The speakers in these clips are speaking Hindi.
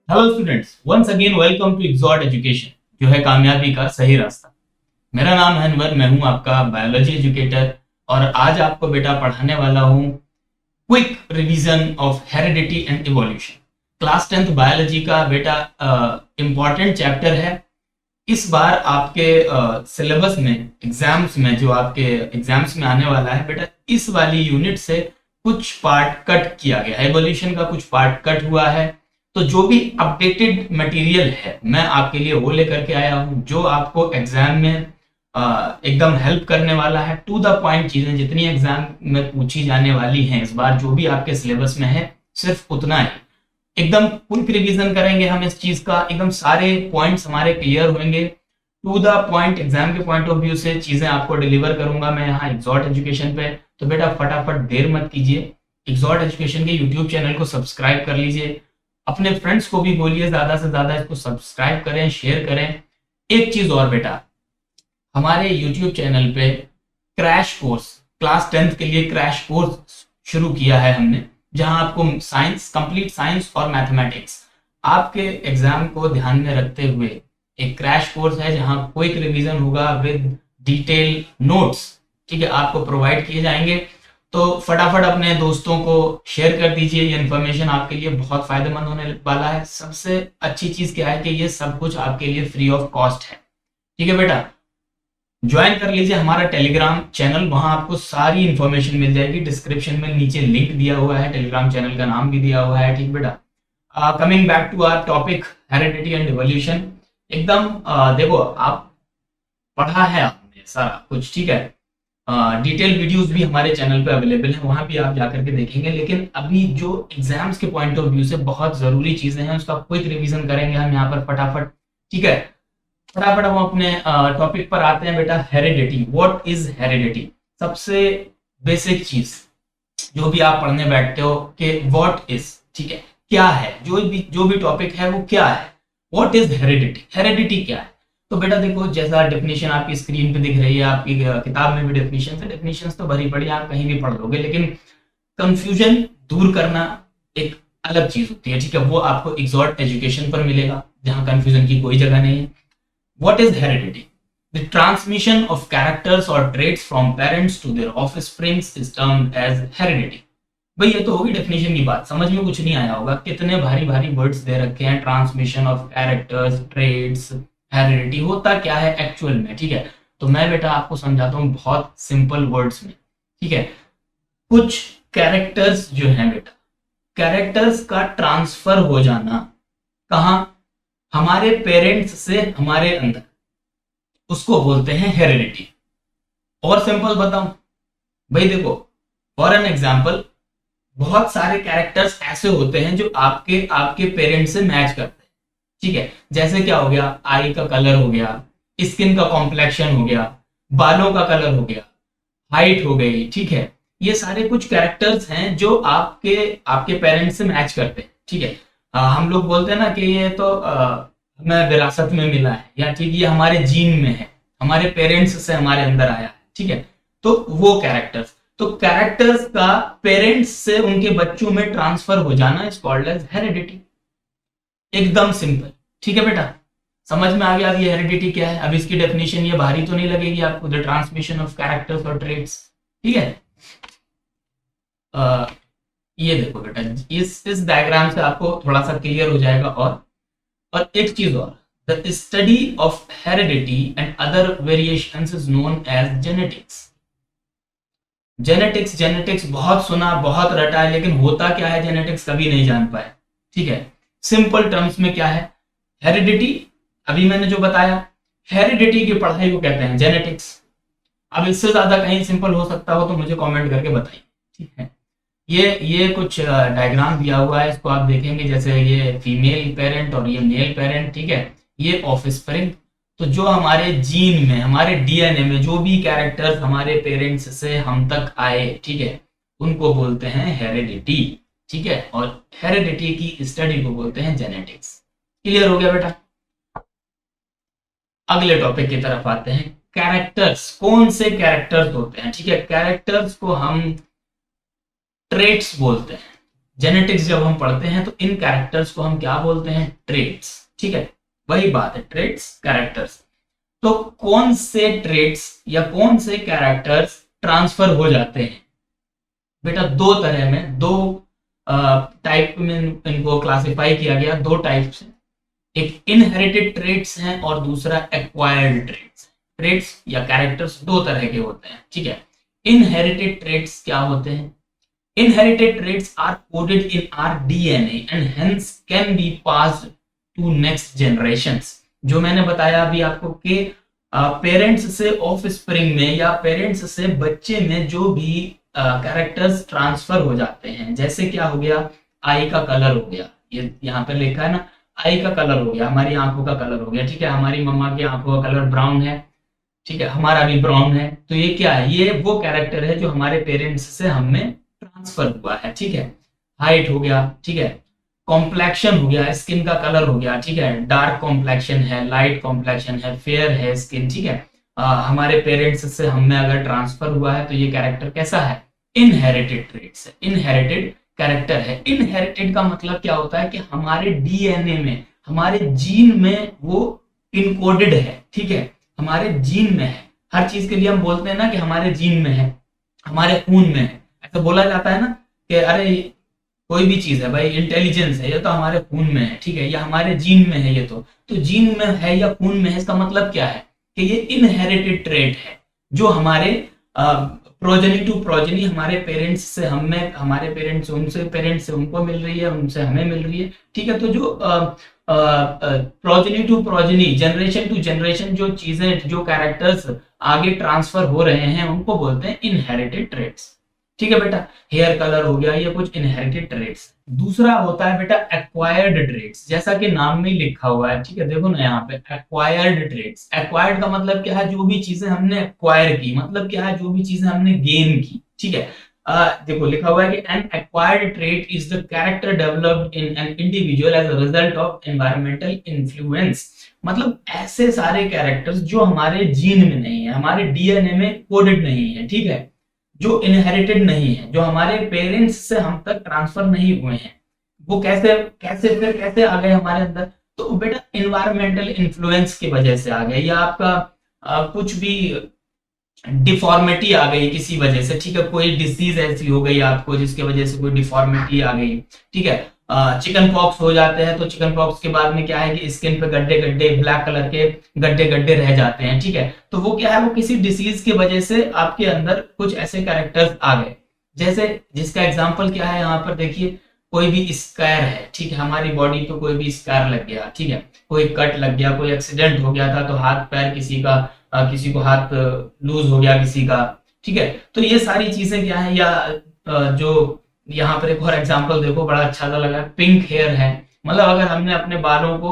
Hello students, once again welcome to Exort education, जो है कामयाबी का सही रास्ता। मेरा नाम है अनवर, मैं हूं आपका बायोलॉजी एजुकेटर और आज आपको बेटा पढ़ाने वाला हूं quick revision of heredity and evolution. Class 10th biology का बेटा इंपॉर्टेंट चैप्टर है। इस बार आपके सिलेबस में, एग्जाम्स में, जो आपके एग्जाम्स में आने वाला है बेटा, इस वाली यूनिट से कुछ पार्ट कट किया गया है। इवोल्यूशन का कुछ पार्ट कट हुआ है, तो जो भी अपडेटेड मटेरियल है मैं आपके लिए वो लेकर के आया हूं, जो आपको एग्जाम में एकदम हेल्प करने वाला है। टू द पॉइंट चीजें जितनी एग्जाम में पूछी जाने वाली हैं इस बार, जो भी आपके सिलेबस में है, सिर्फ उतना ही। एकदम क्विक रिवीजन करेंगे हम इस चीज का, एकदम सारे पॉइंट्स हमारे क्लियर होंगे। टू द पॉइंट एग्जाम के पॉइंट ऑफ व्यू से चीजें आपको डिलीवर करूंगा मैं यहाँ एक्सॉर्ट एजुकेशन पे। तो बेटा फटाफट देर मत कीजिए, एक्सॉर्ट एजुकेशन के यूट्यूब चैनल को सब्सक्राइब कर लीजिए। अपने फ्रेंड्स को भी बोलिए ज्यादा से ज्यादा इसको सब्सक्राइब करें, शेयर करें। एक चीज और बेटा, हमारे यूट्यूब चैनल पे क्रैश कोर्स, क्लास 10th के लिए क्रैश कोर्स शुरू किया है हमने, जहां आपको साइंस, कंप्लीट साइंस और मैथमेटिक्स, आपके एग्जाम को ध्यान में रखते हुए एक क्रैश कोर्स है, जहां क्विक रिवीजन होगा विद डिटेल नोट्स, ठीक है, आपको प्रोवाइड किए जाएंगे। तो फटाफट अपने दोस्तों को शेयर कर दीजिए, ये इन्फॉर्मेशन आपके लिए बहुत फायदेमंद होने वाला है। सबसे अच्छी चीज क्या है कि ये सब कुछ आपके लिए फ्री ऑफ कॉस्ट है, ठीक है बेटा। ज्वाइन कर लीजिए हमारा टेलीग्राम चैनल, वहां आपको सारी इंफॉर्मेशन मिल जाएगी। डिस्क्रिप्शन में नीचे लिंक दिया हुआ है, टेलीग्राम चैनल का नाम भी दिया हुआ है, ठीक बेटा। Coming back to our topic, heredity and evolution. एकदम देखो, आप पढ़ा है आपने सारा कुछ, ठीक है। डिटेल वीडियोस भी हमारे चैनल पे अवेलेबल है, वहां भी आप जाकर के देखेंगे। लेकिन अभी जो एग्जाम्स के पॉइंट ऑफ व्यू से बहुत जरूरी चीजें हैं, उसका क्विक रिवीजन करेंगे हम यहाँ पर फटाफट, ठीक है। फटाफट हम अपने टॉपिक पर आते हैं बेटा। Heredity, what is heredity? सबसे बेसिक चीज जो भी आप पढ़ने बैठते हो कि व्हाट इज, ठीक है, क्या है, जो भी टॉपिक है वो क्या है। What is heredity? हेरिडिटी क्या है? तो बेटा देखो, जैसा डेफिनेशन आपकी स्क्रीन पे दिख रही है, आपकी किताब में भी डेफिनेशन है, डेफिनेशन तो भरी पड़ी, आप कहीं भी पढ़ लोगे, लेकिन कंफ्यूजन दूर करना एक अलग चीज होती है, ठीक है। वो आपको एक्सॉर्ट एजुकेशन पर मिलेगा, जहां कंफ्यूजन की कोई जगह नहीं है। What is heredity? The transmission of characters or traits from parents to their offsprings is termed as heredity. भाई ये तो होगी डेफिनेशन की बात, समझ में कुछ नहीं आया होगा, कितने भारी भारी वर्ड्स दे रखे हैं। Transmission of characters, traits, heredity होता क्या है एक्चुअल में, ठीक है। तो मैं बेटा आपको समझाता हूँ बहुत सिंपल वर्ड्स में, ठीक है। कुछ कैरेक्टर्स जो हैं बेटा, कैरेक्टर्स का ट्रांसफर हो जाना, कहाँ? हमारे पेरेंट्स से हमारे अंदर, उसको बोलते हैं हेरिडिटी। और सिंपल बताऊं भाई, देखो फॉर एन एग्जांपल, बहुत सारे कैरेक्टर्स ऐसे होते हैं जो आपके आपके पेरेंट्स से मैच करते हैं, ठीक है। जैसे क्या हो गया, आई का कलर हो गया, स्किन का कॉम्प्लेक्शन हो गया, बालों का कलर हो गया, हाइट हो गई, ठीक है। ये सारे कुछ कैरेक्टर्स हैं जो आपके आपके पेरेंट्स से मैच करते हैं, ठीक है। हम लोग बोलते हैं ना कि ये तो हमें विरासत में मिला है, या ठीक ये हमारे जीन में है, हमारे पेरेंट्स से हमारे अंदर आया है, ठीक है। तो वो कैरेक्टर्स, तो कैरेक्टर्स का पेरेंट्स से उनके बच्चों में ट्रांसफर हो जाना इज कॉल्ड एज हेरिडिटी। एकदम सिंपल, ठीक है बेटा। समझ में आ गया अब ये हेरिडिटी क्या है? अब इसकी डेफिनेशन ये भारी तो नहीं लगेगी आपको, द ट्रांसमिशन ऑफ कैरेक्टर्स और ट्रेट्स, ठीक है। ये देखो बेटा, इस डायग्राम से आपको थोड़ा सा क्लियर हो जाएगा। और एक चीज और, the study of heredity and other variations is known as genetics. Genetics बहुत सुना, बहुत रटा है, लेकिन होता क्या है जेनेटिक्स कभी नहीं जान पाए, ठीक है। सिंपल टर्म्स में क्या है हेरिडिटी? अभी मैंने जो बताया, हेरिडिटी की पढ़ाई को कहते हैं जेनेटिक्स। अब इससे ज्यादा कहीं सिंपल हो सकता हो तो मुझे कमेंट करके बताइए, ठीक है। ये कुछ डायग्राम दिया हुआ है, इसको आप देखेंगे, जैसे ये फीमेल पेरेंट और ये मेल पेरेंट, ठीक है। ये ऑफस्प्रिंग, तो जो हमारे जीन में, हमारे डीएनए में जो भी कैरेक्टर्स हमारे पेरेंट्स से हम तक आए, ठीक है, उनको बोलते हैं हेरिडिटी, ठीक है। और हेरिडिटी की स्टडी को बोलते हैं जेनेटिक्स। क्लियर हो गया बेटा? अगले टॉपिक की तरफ आते हैं। कैरेक्टर्स, कौन से कैरेक्टर्स होते हैं, ठीक है। कैरेक्टर्स को हम ट्रेट्स बोलते हैं। जेनेटिक्स जब हम पढ़ते हैं तो इन कैरेक्टर्स को हम क्या बोलते हैं? ट्रेट्स। ठीक है, वही बात है, ट्रेट्स, कैरेक्टर्स। तो कौन से ट्रेट्स या कौन से कैरेक्टर्स ट्रांसफर हो जाते हैं? बेटा दो तरह में, दो टाइप में इनको क्लासिफाई किया गया, दो टाइप्स हैं। एक इनहेरिटेड ट्रेट्स हैं और दूसरा एक्वायर्ड ट्रेट्स। ट्रेट्स या कैरेक्टर्स दो तरह के होते हैं, ठीक है। इनहेरिटेड ट्रेट्स क्या होते हैं? Inherited traits are coded in our DNA and hence can be passed to next generations। जो मैंने बताया अभी आपको कि पेरेंट्स से ऑफ स्प्रिंग में या पेरेंट्स से बच्चे में जो भी कैरेक्टर्स ट्रांसफर हो जाते हैं, जैसे क्या हो गया, आई का कलर हो गया, ये यहाँ पे लिखा है ना, आई का कलर हो गया, हमारी आंखों का कलर हो गया, ठीक है। हमारी मम्मा की आंखों का कलर ब्राउन है, ठीक है, हमारा भी ब्राउन है। तो ये क्या है? ये वो कैरेक्टर है जो हमारे पेरेंट्स से हमें ट्रांसफर हुआ है, ठीक है। हाइट हो गया, ठीक है, कॉम्प्लेक्शन हो गया, स्किन का कलर हो गया, ठीक है, डार्क कॉम्प्लेक्शन है, लाइट कॉम्प्लेक्शन है, फेयर है स्किन, ठीक है। हमारे पेरेंट्स से हमें अगर ट्रांसफर हुआ है तो ये कैरेक्टर कैसा है? इनहेरिटेड ट्रेट्स है, इनहेरिटेड कैरेक्टर है। इनहेरिटेड का मतलब क्या होता है कि हमारे डीएनए में, हमारे जीन में वो इनकोडेड है, ठीक है, हमारे जीन में है। हर चीज के लिए हम बोलते हैं ना कि हमारे जीन में है, हमारे खून में है, ऐसा बोला जाता है ना कि अरे कोई भी चीज है भाई, इंटेलिजेंस है, ये तो हमारे खून में है, ठीक है, या हमारे जीन में है, ये तो जीन में है या खून में है, इसका मतलब क्या है कि ये इनहेरिटेड ट्रेट है जो हमारे प्रोजेनी टू प्रोजेनी, हमारे पेरेंट्स से हमें, हमारे पेरेंट्स से उनसे, पेरेंट्स से उनको मिल रही है, उनसे हमें मिल रही है, ठीक है। तो जो progeny to progeny, generation to generation जो चीजें, जो कैरेक्टर्स आगे ट्रांसफर हो रहे हैं उनको बोलते हैं इनहेरिटेड ट्रेट्स, ठीक है बेटा। हेयर कलर हो गया, ये कुछ इनहेरिटेड ट्रेट्स। दूसरा होता है बेटा एक्वायर्ड ट्रेट्स, जैसा कि नाम में ही लिखा हुआ है, ठीक है, देखो ना यहाँ पे एक्वायर्ड ट्रेट्स। एक्वायर्ड का मतलब क्या है? जो भी चीजें हमने एक्वायर की, मतलब क्या है? जो भी चीजें हमने गेन की, ठीक है। देखो लिखा हुआ है कि an acquired trait is the character developed in an individual as a result of environmental influence. मतलब ऐसे सारे कैरेक्टर्स जो हमारे जीन में नहीं है, हमारे डीएनए में कोडेड नहीं है, ठीक है, जो इनहेरिटेड नहीं है, जो हमारे पेरेंट्स से हम तक ट्रांसफर नहीं हुए हैं, वो कैसे कैसे फिर कैसे आ गए हमारे अंदर? तो बेटा इन्वायरमेंटल इन्फ्लुएंस की वजह से आ गए, या आपका कुछ भी डिफॉर्मिटी आ गई किसी वजह से, ठीक है, कोई डिसीज ऐसी हो गई आपको जिसकी वजह से कोई डिफॉर्मिटी आ गई, ठीक है। चिकन पॉक्स हो जाते हैं तो चिकन पॉक्स के बाद में क्या है कि स्किन पे गड्ढे गड्ढे, ब्लैक कलर के गड्ढे गड्ढे रह जाते हैं, ठीक है। तो वो क्या है? वो किसी डिसीज की वजह से आपके अंदर कुछ ऐसे कैरेक्टर्स आ गए, जैसे जिसका एग्जांपल क्या है यहाँ पर देखिए, कोई भी स्कार है, ठीक है, हमारी बॉडी पे कोई भी स्कार लग गया, ठीक है, कोई कट लग गया, कोई एक्सीडेंट हो गया था तो हाथ पैर किसी का, किसी को हाथ लूज हो गया किसी का, ठीक है। तो ये सारी चीजें क्या है? या जो यहाँ पर एक और एग्जांपल देखो, बड़ा अच्छा सा लगा, पिंक हेयर है, मतलब अगर हमने अपने बालों को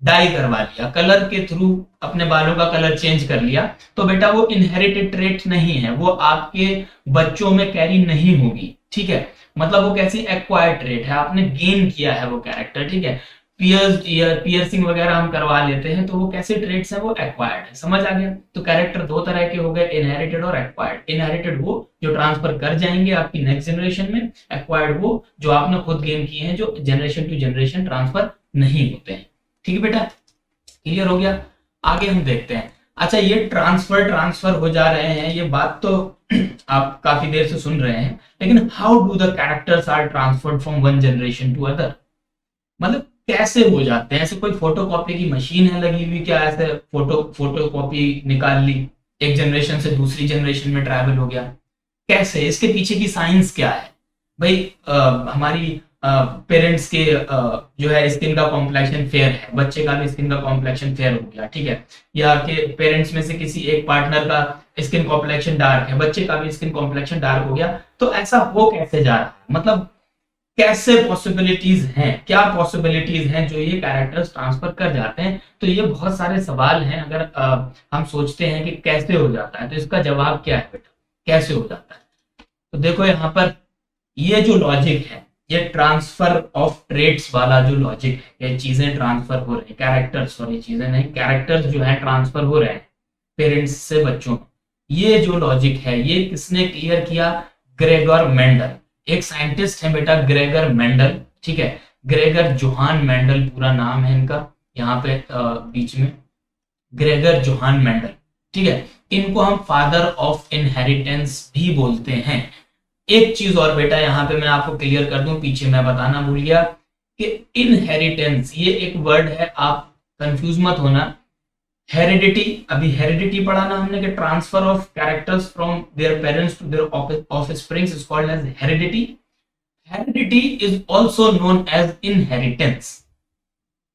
डाई करवा लिया, कलर के थ्रू अपने बालों का कलर चेंज कर लिया, तो बेटा वो इनहेरिटेड ट्रेट नहीं है, वो आपके बच्चों में कैरी नहीं होगी, ठीक है। मतलब वो कैसी एक्वायर्ड ट्रेट है, आपने गेन किया है वो कैरेक्टर, ठीक है। पियर्सिंग वगैरह हम करवा लेते हैं तो वो कैसे ट्रेट्स हैं? वो एक्वायर्ड है। समझ आ गया? तो कैरेक्टर दो तरह के हो गए, इनहेरिटेड और एक्वायर्ड। इनहेरिटेड वो जो ट्रांसफर कर जाएंगे आपकी नेक्स्ट जनरेशन में, एक्वायर्ड वो जो आपने खुद गेन किए हैं, जो जनरेशन टू जनरेशन ट्रांसफर नहीं होते हैं, ठीक है बेटा, क्लियर हो गया? आगे हम देखते हैं। अच्छा, ये ट्रांसफर हो जा रहे हैं, ये बात तो आप काफी देर से सुन रहे हैं, लेकिन how do the characters are transferred from one generation to other? मतलब कैसे हो जाते हैं? ऐसे कोई फोटोकॉपी की मशीन है लगी हुई क्या? ऐसे फोटोकॉपी निकाल ली, एक जनरेशन से दूसरी जनरेशन में ट्रैवल हो गया? कैसे? इसके पीछे की साइंस क्या है भाई? हमारी पेरेंट्स के जो है स्किन का कॉम्प्लेक्शन फेयर है, बच्चे का भी स्किन का कॉम्प्लेक्शन फेयर हो गया, ठीक है। या कि पेरेंट्स में से किसी एक पार्टनर का स्किन कॉम्प्लेक्शन डार्क है, बच्चे का भी स्किन कॉम्प्लेक्शन डार्क हो गया, तो ऐसा हो कैसे जा रहा है? मतलब कैसे पॉसिबिलिटीज हैं, क्या पॉसिबिलिटीज हैं जो ये कैरेक्टर्स ट्रांसफर कर जाते हैं? तो ये बहुत सारे सवाल हैं। अगर हम सोचते हैं कि कैसे हो जाता है, तो इसका जवाब क्या है बेटा? कैसे हो जाता है? तो देखो यहाँ पर ये जो लॉजिक है, ये ट्रांसफर ऑफ ट्रेट्स वाला जो लॉजिक है, ये चीजें ट्रांसफर हो रही है, कैरेक्टर्स, सॉरी चीजें नहीं, कैरेक्टर्स जो है ट्रांसफर हो रहे हैं पेरेंट्स से बच्चों में। ये जो लॉजिक है, ये किसने क्लियर किया? Gregor Mendel. एक साइंटिस्ट है बेटा ग्रेगर मेंडल, ठीक है, ग्रेगर जोहान मेंडल पूरा नाम है इनका, यहाँ पे बीच में ग्रेगर जोहान मेंडल, ठीक है। इनको हम फादर ऑफ इनहेरिटेंस भी बोलते हैं। एक चीज और बेटा यहाँ पे मैं आपको क्लियर कर दूं, पीछे मैं बताना भूल गया कि इनहेरिटेंस ये एक वर्ड है, आप कंफ्यूज मत होना। हेरिडिटी, अभी हेरिडिटी पढ़ा ना हमने कि transfer of characters from their parents to their offsprings is called as heredity. Heredity is also known as inheritance.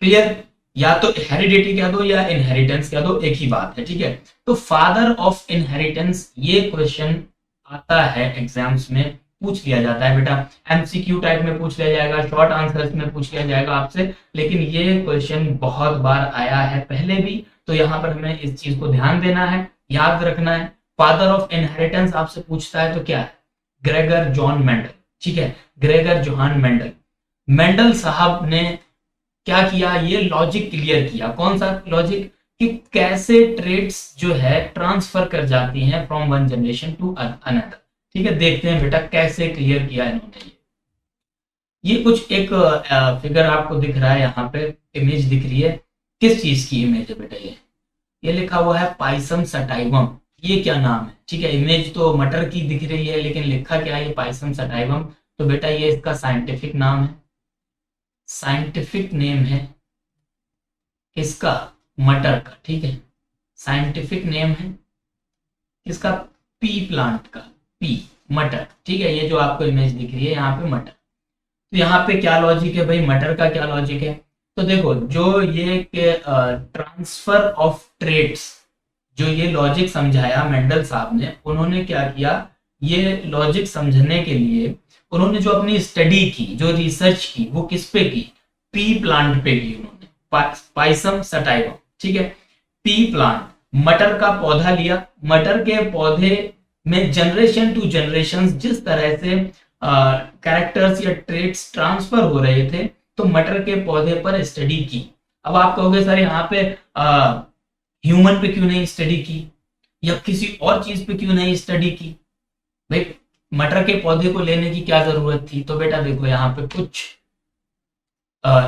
Clear? या तो हेरिडिटी कह दो या इनहेरिटेंस कह दो, एक ही बात है, ठीक है। तो फादर ऑफ इनहेरिटेंस ये क्वेश्चन आता है एग्जाम्स में, पूछ लिया जाता है बेटा, एमसीक्यू टाइप में पूछ लिया जाएगा, शॉर्ट आंसर्स में पूछ लिया जाएगा आपसे, लेकिन ये क्वेश्चन बहुत बार आया है पहले भी, तो यहाँ पर हमें इस चीज को ध्यान देना है, याद रखना है। फादर ऑफ इनहेरिटेंस आपसे पूछता है तो क्या है? ग्रेगर जॉन मेंडल, ठीक है, ग्रेगर जोहान मेंडल। मेंडल साहब ने क्या किया? ये लॉजिक क्लियर किया। कौन सा लॉजिक? कि कैसे ट्रेड्स जो है ट्रांसफर कर जाती हैं from one generation to another, ठीक है। देखते हैं बेटा कैसे क्लियर किया इन्होंने। ये कुछ एक फिगर आपको दिख रहा है, यहाँ पे इमेज दिख रही है, किस चीज की इमेज है बेटा? ये लिखा हुआ है पाइसम सटाइवम। ये क्या नाम है? ठीक है, इमेज तो मटर की दिख रही है, लेकिन लिखा क्या है ये पाइसम सटाइवम? तो बेटा ये इसका साइंटिफिक नाम है, साइंटिफिक नेम है इसका मटर का, ठीक है। साइंटिफिक नेम है इसका पी प्लांट का, पी मटर, ठीक है। ये जो आपको इमेज दिख रही है यहाँ पे मटर, तो यहाँ पे क्या लॉजिक है भाई? मटर का क्या लॉजिक है? तो देखो, जो ये ट्रांसफर ऑफ ट्रेड्स, जो ये लॉजिक समझाया मेंडल साहब ने, उन्होंने क्या किया? ये लॉजिक समझने के लिए उन्होंने जो अपनी स्टडी की, जो रिसर्च की, वो किस पे की? पी प्लांट पे की उन्होंने, पाइसम सटाइवम, ठीक है। पी प्लांट, मटर का पौधा लिया, मटर के पौधे में जनरेशन टू जनरेशन जिस तरह से कैरेक्टर्स या ट्रेट्स ट्रांसफर हो रहे थे, तो मटर के पौधे पर स्टडी की। अब आप कहोगे सर यहाँ पे ह्यूमन पे क्यों नहीं स्टडी की, या किसी और चीज पे क्यों नहीं स्टडी की? भाई मटर के पौधे को लेने की क्या जरूरत थी? तो बेटा देखो, यहाँ पे कुछ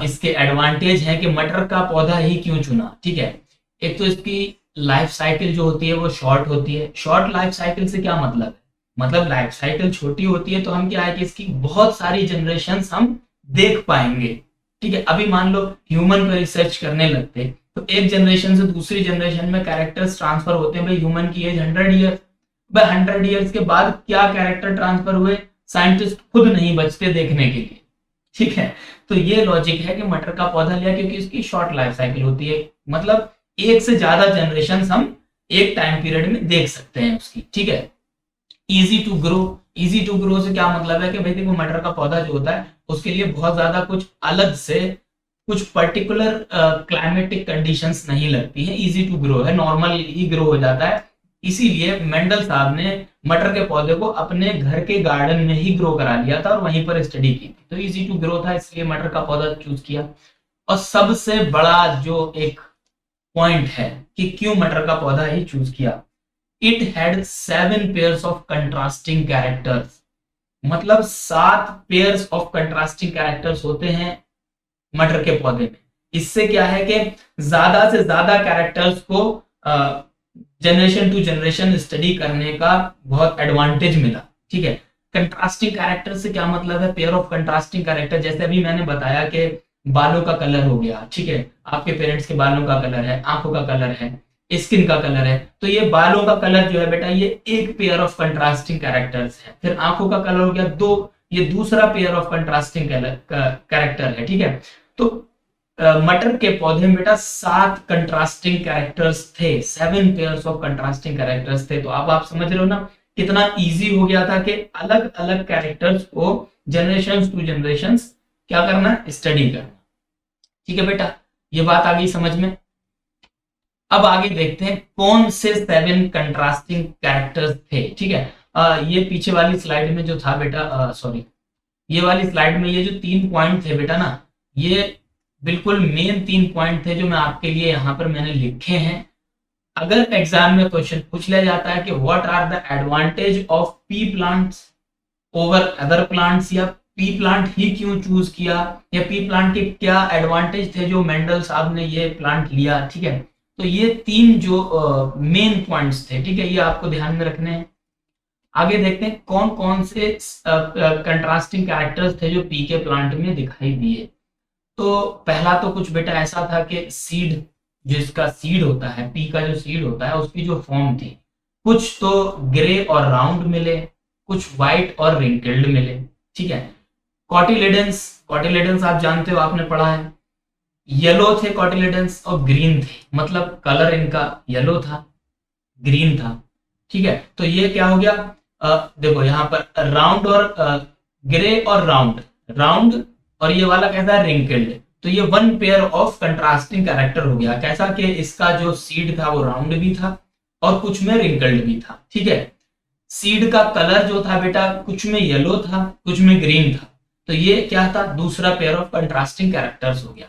इसके एडवांटेज है कि मटर का पौधा ही क्यों चुना, ठीक है। एक तो इसकी लाइफ साइकिल जो होती है वो शॉर्ट होती है। शॉर्ट लाइफ साइकिल से क्या मतलब है? मतलब लाइफ साइकिल छोटी होती है तो हम क्या है कि इसकी बहुत सारी जनरेशन हम देख पाएंगे, ठीक है। अभी मान लो ह्यूमन पर रिसर्च करने लगते तो एक जनरेशन से दूसरी जनरेशन में कैरेक्टर्स ट्रांसफर होते हैं। भाई ह्यूमन की एज 100 ईयर, भाई 100 ईयर्स के बाद क्या कैरेक्टर ट्रांसफर हुए, साइंटिस्ट खुद नहीं बचते देखने के लिए, ठीक है। तो ये लॉजिक है कि मटर का पौधा लिया क्योंकि इसकी शॉर्ट लाइफ साइकिल होती है, मतलब एक से ज्यादा जनरेशन हम एक टाइम पीरियड में देख सकते हैं उसकी, ठीक है। Easy to grow, easy to grow से क्या मतलब है कि भाई देखो मटर का पौधा जो होता है उसके लिए बहुत ज्यादा कुछ अलग से कुछ पर्टिकुलर क्लाइमेटिक कंडीशंस नहीं लगती है, इजी टू ग्रो है, नॉर्मल ही ग्रो हो जाता है। इसीलिए मेंडल साहब ने मटर के पौधे को अपने घर के गार्डन में ही ग्रो करा लिया था और वहीं पर स्टडी की थी, तो इजी टू ग्रो था, इसलिए मटर का पौधा चूज किया। और सबसे बड़ा जो एक पॉइंट है कि क्यों मटर का पौधा ही चूज किया, it had 7 pairs of contrasting characters, मतलब 7 पेयर्स ऑफ कंट्रास्टिंग कैरेक्टर्स होते हैं मटर के पौधे में। इससे क्या है कि ज्यादा से ज्यादा कैरेक्टर्स को जनरेशन टू जनरेशन स्टडी करने का बहुत एडवांटेज मिला, ठीक है। कंट्रास्टिंग कैरेक्टर से क्या मतलब है? पेयर ऑफ कंट्रास्टिंग कैरेक्टर, जैसे अभी मैंने बताया कि बालों का कलर हो गया, ठीक है, आपके पेरेंट्स के बालों का कलर है, आंखों का कलर है, स्किन का कलर है, तो ये बालों का कलर जो है बेटा ये एक पेयर ऑफ कंट्रास्टिंग कैरेक्टर्स है। फिर आंखों का कलर हो गया 2, ये दूसरा पेयर ऑफ कंट्रास्टिंग कैरेक्टर है, ठीक है। तो मटर के पौधे में बेटा 7 कंट्रास्टिंग कैरेक्टर्स थे, 7 पेयर्स ऑफ कंट्रास्टिंग कैरेक्टर्स थे। तो अब आप समझ रहे हो ना कितना इजी हो गया था कि अलग अलग कैरेक्टर्स को जनरेशन टू जनरेशन क्या करना, स्टडी करना, ठीक है बेटा। ये बात आ गई समझ में। अब आगे देखते हैं कौन से 7 कंट्रास्टिंग कैरेक्टर्स थे, ठीक है। ये पीछे वाली स्लाइड में जो था बेटा, सॉरी ये वाली स्लाइड में ये जो 3 पॉइंट थे बेटा ना, ये बिल्कुल मेन 3 पॉइंट थे जो मैं आपके लिए यहाँ पर मैंने लिखे हैं। अगर एग्जाम में क्वेश्चन पूछ लिया जाता है कि what are the advantage of pea plants, over other plants, या पी प्लांट ही क्यों चूज किया, या पी प्लांट के क्या एडवांटेज थे जो मेंडल साहब ने ये प्लांट लिया। ठीक है, तो ये तीन जो मेन पॉइंट्स थे, ठीक है, ये आपको ध्यान में रखने हैं। आगे देखते हैं कौन कौन से कंट्रास्टिंग कैरेक्टर्स थे जो पी के प्लांट में दिखाई दिए। तो पहला तो कुछ बेटा ऐसा था कि सीड, जो इसका सीड होता है, पी का जो सीड होता है, उसकी जो फॉर्म थी, कुछ तो ग्रे और राउंड मिले, कुछ व्हाइट और रिंकल्ड मिले। ठीक है, कॉटिलेडन्स, कॉटिलेडन्स आप जानते हो, आपने पढ़ा है, येलो थे कॉटिलेडन्स और ग्रीन थे, मतलब कलर इनका येलो था, ग्रीन था। ठीक है, तो ये क्या हो गया, देखो यहाँ पर राउंड और ग्रे और राउंड, राउंड और ये वाला कैसा है, रिंकल्ड। तो ये one pair of contrasting character हो गया। कैसा कि इसका जो सीड था वो राउंड भी था और कुछ में रिंकल्ड भी था। ठीक है, सीड का कलर जो था बेटा, कुछ में येलो था, कुछ में ग्रीन था। तो ये क्या था, दूसरा पेयर ऑफ कंट्रास्टिंग कैरेक्टर्स हो गया।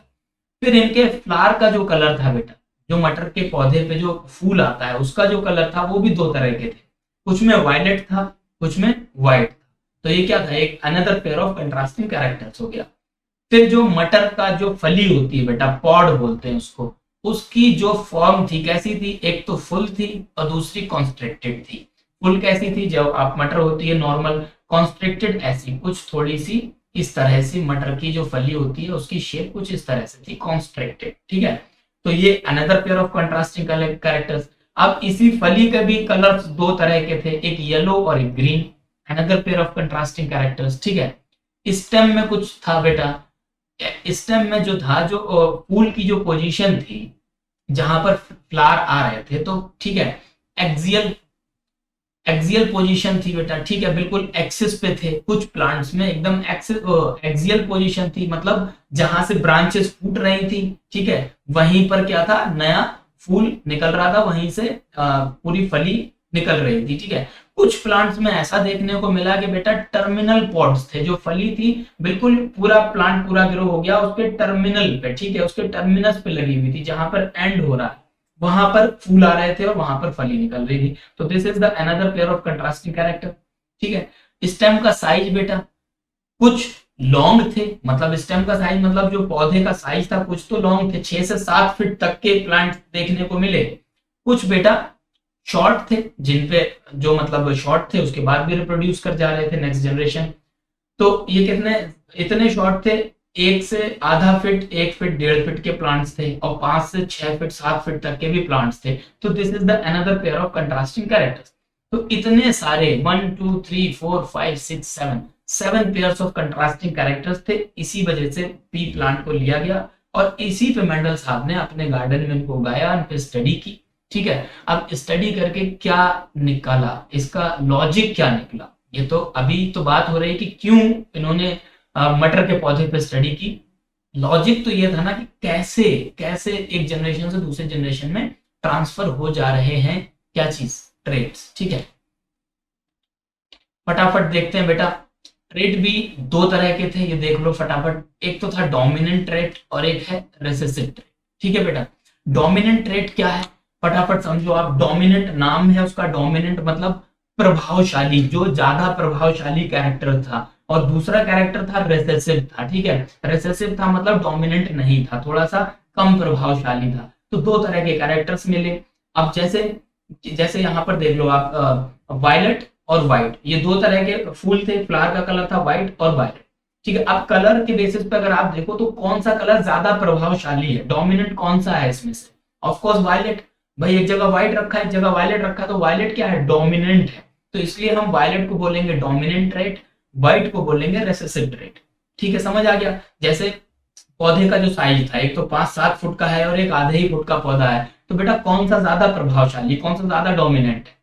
फिर इनके फ्लावर का जो कलर था बेटा, जो मटर के पौधे पे जो फूल आता है उसका जो कलर था, वो भी दो तरह के थे, कुछ में वायलेट था, कुछ में व्हाइट था। तो ये क्या था, एक another pair of contrasting characters हो गया। फिर जो मटर का जो फली होती है बेटा, पॉड बोलते हैं उसको, उसकी जो फॉर्म थी कैसी थी, एक तो फुल थी और दूसरी कॉन्स्ट्रिक्टेड थी। फुल कैसी थी, जब आप मटर होती है नॉर्मल, कॉन्स्ट्रिक्टेड ऐसी कुछ थोड़ी सी इस तरह से, मटर की जो फली होती है उसकी शेप कुछ इस तरह से थी, कॉन्स्ट्रिक्टेड। ठीक है, तो ये another pair of contrasting characters. अब इसी फली के भी कलर्स दो तरह के थे, एक येलो और एक green, another pair of contrasting characters. ठीक है, स्टेम में कुछ था बेटा, स्टेम में जो था, जो फूल की जो पोजीशन थी जहां पर फ्लावर आ रहे थे, तो ठीक है, एक्सियल एक्सियल पोजीशन थी बेटा। ठीक है, बिल्कुल एक्सिस पे थे, कुछ प्लांट्स में एकदम एक्सियल पोजीशन थी, मतलब जहां से ब्रांचेस फूट रही थी, ठीक है, वहीं पर क्या था, नया फूल निकल रहा था, वहीं से पूरी फली निकल रही थी। ठीक है, कुछ प्लांट्स में ऐसा देखने को मिला कि बेटा टर्मिनल पॉड्स थे, जो फली थी बिल्कुल पूरा प्लांट पूरा ग्रो हो गया उसके टर्मिनल पे, ठीक है, उसके टर्मिनस पे लगी हुई थी, जहां पर एंड हो रहा है वहां पर फूल आ रहे थे और वहां पर फली निकल रही थी। तो this is the another pair of contrasting character. ठीक है, स्टेम का साइज बेटा, कुछ लॉन्ग थे, मतलब स्टेम का साइज मतलब जो पौधे का साइज था, कुछ तो लॉन्ग थे, 6 से 7 फीट तक के प्लांट देखने को मिले। कुछ बेटा शॉर्ट थे, जिनपे जो मतलब शॉर्ट थे उसके बाद भी रिप्रोड्यूस कर जा रहे थे नेक्स्ट जनरेशन। तो ये कितने इतने शॉर्ट थे, 1 से आधा फीट, 1 फीट, 1.5 फीट के प्लांट्स थे, और 5 से 6 फीट, 7 फीट तक के भी प्लांट्स थे। तो this is the another pair of contrasting characters. तो इतने सारे 1 2 3 4 5 6 7 पेयर्स ऑफ कंट्रास्टिंग कैरेक्टर्स थे। इसी वजह से पी प्लांट को लिया गया और इसी पे मेंडल साहब ने अपने गार्डन में इनको उगाया, उन पे स्टडी की। ठीक है, अब स्टडी करके क्या निकाला, इसका लॉजिक क्या निकला, ये तो अभी तो बात हो रही है कि क्यों इन्होंने मटर के पौधे पे स्टडी की। लॉजिक तो ये था ना कि कैसे कैसे एक जनरेशन से दूसरे जनरेशन में ट्रांसफर हो जा रहे हैं क्या चीज, ट्रेड्स। ठीक है, फटाफट देखते हैं बेटा। ट्रेड भी दो तरह के थे, ये देख लो फटाफट। एक तो था डोमिनेंट ट्रेड और एक है रिसेसिव ट्रेड। ठीक है बेटा, डोमिनेंट ट्रेड क्या है, फटाफट समझो आप। डोमिनेंट नाम है उसका, डोमिनेंट मतलब प्रभावशाली, जो ज्यादा प्रभावशाली कैरेक्टर था, और दूसरा कैरेक्टर था रिसेसिव था। ठीक है, रिसेसिव था मतलब डोमिनेंट नहीं था, थोड़ा सा कम प्रभावशाली था। तो दो तरह के कैरेक्टर्स मिले। अब जैसे जैसे यहाँ पर देख लो आप, वायलेट और व्हाइट, ये दो तरह के फूल थे, फ्लावर का कलर था व्हाइट और वायलेट। ठीक है, अब कलर के बेसिस पे अगर आप देखो तो कौन सा कलर ज्यादा प्रभावशाली है, डोमिनेंट कौन सा है इसमें से, ऑफ कोर्स वायलेट। भाई एक जगह व्हाइट रखा है, एक जगह वायलेट रखा है, तो वायलेट क्या है, डोमिनेंट है। तो इसलिए हम वायलेट को बोलेंगे डोमिनेंट ट्रेट, व्हाइट को बोलेंगे रिसेसिव ट्रेट। ठीक है, समझ आ गया। जैसे पौधे का जो साइज था, एक तो 5-7 फुट का है और एक आधे ही फुट का पौधा है, तो बेटा कौन सा ज्यादा प्रभावशाली, कौन सा ज्यादा डोमिनेंट है,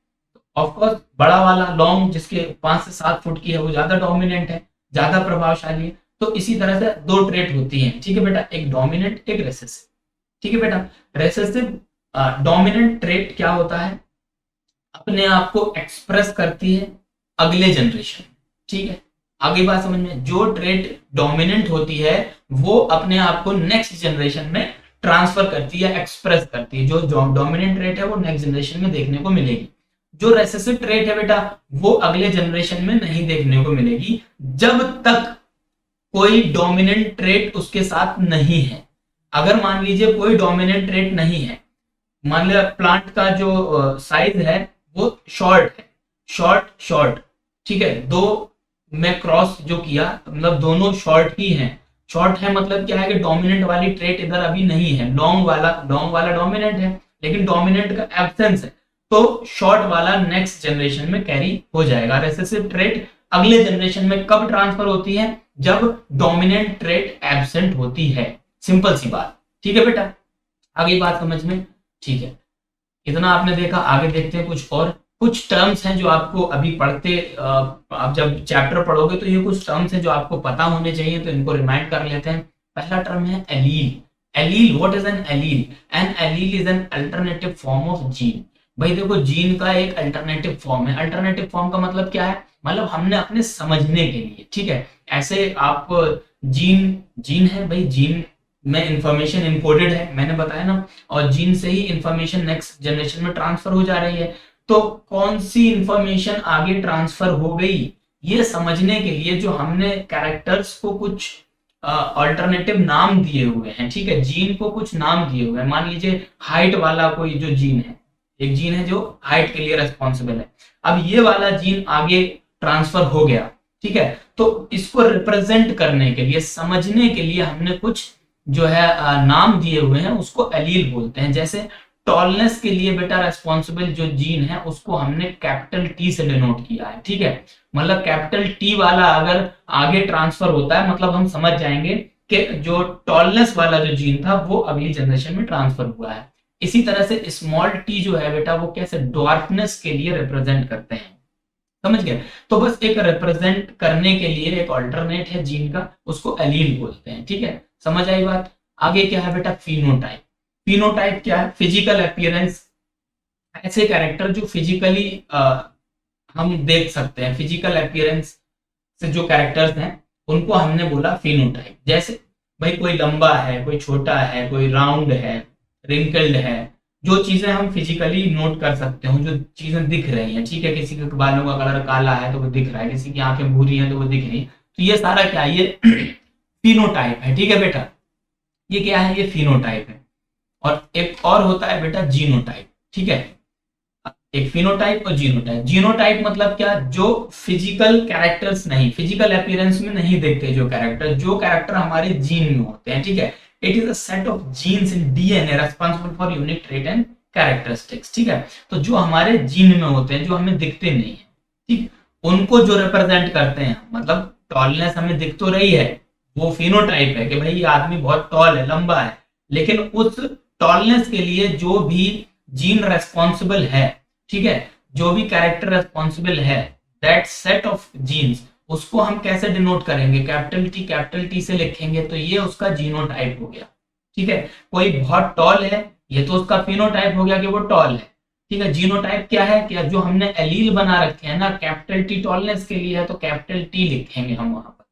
ऑफ कोर्स बड़ा वाला लॉन्ग जिसके 5 से 7 फुट की है वो ज्यादा डोमिनेंट है, ज्यादा प्रभावशाली है। तो इसी तरह से दो ट्रेट होती हैं। ठीक है बेटा, एक डोमिनेंट एक रेसेसिव। ठीक है बेटा, रेसेसिव डोमिनेंट ट्रेट क्या होता है, अपने आप को एक्सप्रेस करती है अगले जनरेशन। ठीक है, आगे बात समझ में, जो ट्रेट डोमिनेंट होती है वो अपने आप को नेक्स्ट जनरेशन में ट्रांसफर करती है, एक्सप्रेस करती है। जो डोमिनेंट ट्रेट है वो नेक्स्ट जनरेशन में देखने को मिलेगी। जो रेसेसिव ट्रेट है बेटा वो अगले जनरेशन में नहीं देखने को मिलेगी जब तक कोई डोमिनेंट ट्रेट उसके साथ नहीं है। अगर मान लीजिए कोई डोमिनेंट ट्रेट नहीं है, मान लिया प्लांट का जो साइज है वो शॉर्ट है, शॉर्ट शॉर्ट, ठीक है, दो में क्रॉस जो किया मतलब दोनों शॉर्ट ही हैं। शॉर्ट है मतलब क्या है कि डोमिनेंट वाली ट्रेट इधर अभी नहीं है, लॉन्ग वाला डोमिनेंट है लेकिन डोमिनेंट का एब्सेंस है, तो शॉर्ट वाला नेक्स्ट जनरेशन में कैरी हो जाएगा। रेसेसिव ट्रेट अगले जनरेशन में कब ट्रांसफर होती है? जब डोमिनेंट ट्रेट एब्सेंट होती है। सिंपल सी बात, ठीक है बेटा, आगे बात समझ में? ठीक है, इतना आपने देखा। आगे देखते हैं कुछ और, कुछ टर्म्स हैं जो आपको अभी पढ़ते आप जब चैप्टर पढ़ोगे तो ये कुछ टर्म्स हैं जो आपको पता होने चाहिए, तो इनको रिमाइंड कर लेते हैं। पहला टर्म है allele. Allele, what is an allele? An allele is an alternative form of gene. भाई देखो, जीन का एक अल्टरनेटिव फॉर्म है। अल्टरनेटिव फॉर्म का मतलब क्या है? मतलब हमने अपने समझने के लिए, ठीक है, ऐसे आप जीन, जीन है भाई, जीन में इंफॉर्मेशन इनकोडेड है, मैंने बताया ना, और जीन से ही इंफॉर्मेशन नेक्स्ट जनरेशन में ट्रांसफर हो जा रही है। तो कौन सी इंफॉर्मेशन आगे ट्रांसफर हो गई ये समझने के लिए जो हमने कैरेक्टर्स को कुछ अल्टरनेटिव नाम दिए हुए हैं, ठीक है, जीन को कुछ नाम दिए हुए हैं। मान लीजिए हाइट वाला कोई जो जीन है, एक जीन है जो हाइट के लिए रेस्पॉन्सिबल है, अब ये वाला जीन आगे ट्रांसफर हो गया, ठीक है, तो इसको रिप्रेजेंट करने के लिए, समझने के लिए हमने कुछ जो है नाम दिए हुए हैं, उसको एलील बोलते हैं। जैसे टॉलनेस के लिए बेटा रेस्पॉन्सिबल जो जीन है उसको हमने कैपिटल टी से डिनोट किया है, ठीक है, मतलब कैपिटल टी वाला अगर आगे ट्रांसफर होता है मतलब हम समझ जाएंगे कि जो टॉलनेस वाला जो जीन था वो अगली जनरेशन में ट्रांसफर हुआ है। इसी तरह से स्मॉल टी जो है बेटा वो कैसे डॉर्कनेस के लिए रिप्रेजेंट करते हैं, समझ गए? तो बस एक रिप्रेजेंट करने के लिए एक ऑल्टरनेट है जीन का, उसको एलील बोलते हैं, ठीक है, समझ आई बात? आगे क्या है बेटा? फिनोटाइप। फिनोटाइप क्या है? फिजिकल अपीयरेंस, ऐसे कैरेक्टर जो फिजिकली हम देख सकते हैं, फिजिकल अपीयरेंस से जो कैरेक्टर्स हैं उनको हमने बोला फिनोटाइप। जैसे भाई कोई लंबा है, कोई छोटा है, कोई राउंड है, रिंकल्ड है, जो चीजें हम फिजिकली नोट कर सकते हो, जो चीजें दिख रही हैं, ठीक है, किसी के बालों का कलर काला है तो वो दिख रहा है, किसी की आंखें भूरी हैं तो वो दिख रही है, तो ये सारा क्या है? ये फिनोटाइप है, ठीक है बेटा, ये क्या है? ये फिनोटाइप है। और एक और होता है बेटा जीनोटाइप, ठीक है, एक फिनोटाइप और जीनोटाइप। जीनोटाइप मतलब क्या? जो फिजिकल कैरेक्टर्स नहीं, फिजिकल अपीयरेंस में नहीं देखते जो कैरेक्टर, जो कैरेक्टर हमारे जीन में होते हैं, ठीक है, it is a set of genes in DNA responsible for unique trait and characteristics, ठीक है, तो जो हमारे जीन में होते हैं, जो हमें दिखते नहीं है, ठीक, उनको जो रिप्रेजेंट करते हैं, मतलब टॉलनेस हमें दिख तो रही है, वो फिनोटाइप है कि भाई ये आदमी बहुत टॉल है, लंबा है, लेकिन उस टॉलनेस के लिए जो भी जीन रेस्पॉन्सिबल है, ठीक है, जो भी कैरेक्टर रेस्पॉन्सिबल है, दैट सेट ऑफ जीन्स, उसको हम कैसे डिनोट करेंगे? कैपिटल टी से लिखेंगे, तो ये उसका जीनोटाइप हो गया, ठीक है। कोई बहुत टॉल है, ये तो उसका फिनोटाइप हो गया कि वो टॉल है, ठीक है। जीनोटाइप क्या है? क्या जो हमने एलील बना रखे हैं ना, कैपिटल टी टॉलनेस के लिए है तो कैपिटल टी लिखेंगे हम वहां पर,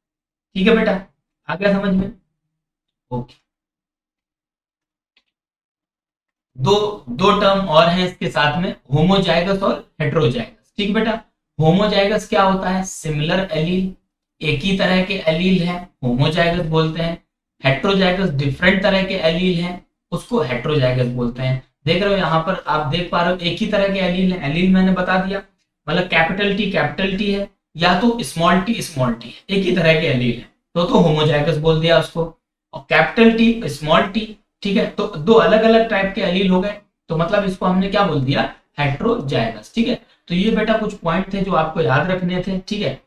ठीक है बेटा, आ गया समझ में? ओके, दो दो टर्म और हैं इसके साथ में, होमोजाइगस और हेट्रोजाइगस, ठीक बेटा। होमोजाइगस क्या होता है? सिमिलर एलील, एक ही तरह के एलील है, होमोजाइगस बोलते हैं। हेट्रोजाइगस डिफरेंट तरह के एलील हैं, उसको हेट्रोजाइगस बोलते हैं। देख रहे हो यहाँ पर, आप देख पा रहे हो एक ही तरह के एलील है, एलील मैंने बता दिया, मतलब कैपिटल टी है या तो स्मॉल टी है, एक ही तरह के एलील है तो होमोजाइगस बोल दिया उसको। और कैपिटल टी स्मॉल टी, ठीक है, तो दो अलग अलग टाइप के एलील हो गए, तो मतलब इसको हमने क्या बोल दिया? हेट्रोजाइगस, ठीक है। तो ये बेटा कुछ पॉइंट थे जो आपको याद रखने थे, ठीक है।